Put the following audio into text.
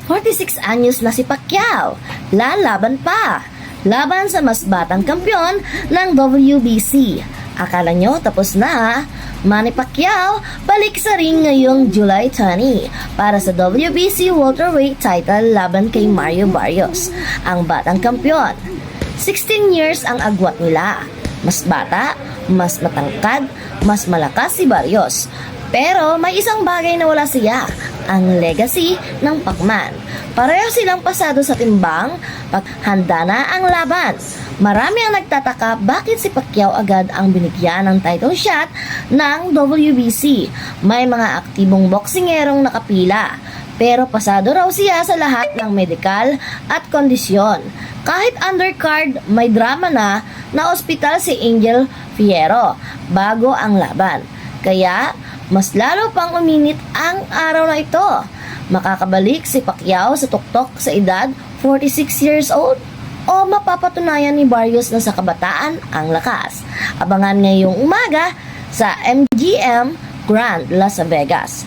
46 anyos na si Pacquiao, lalaban pa. Laban sa mas batang kampyon ng WBC. Akala nyo tapos na? Manny Pacquiao balik sa ring ngayong July 20 para sa WBC welterweight title laban kay Mario Barrios, ang batang kampyon. 16 years ang agwat nila. Mas bata, mas matangkad, mas malakas si Barrios. Pero may isang bagay na wala siya, ang legacy ng Pacman. Pareho silang pasado sa timbang, handa na ang laban. Marami ang nagtataka bakit si Pacquiao agad ang binigyan ng title shot ng WBC. May mga aktibong boksingerong nakapila, pero pasado raw siya sa lahat ng medikal at kondisyon. Kahit undercard, may drama na ospital si Angel Fierro bago ang laban. Kaya, mas lalo pang uminit ang araw na ito. Makakabalik si Pacquiao sa tuktok sa edad 46 years old? O mapapatunayan ni Barrios na sa kabataan ang lakas? Abangan ngayong umaga sa MGM Grand Las Vegas.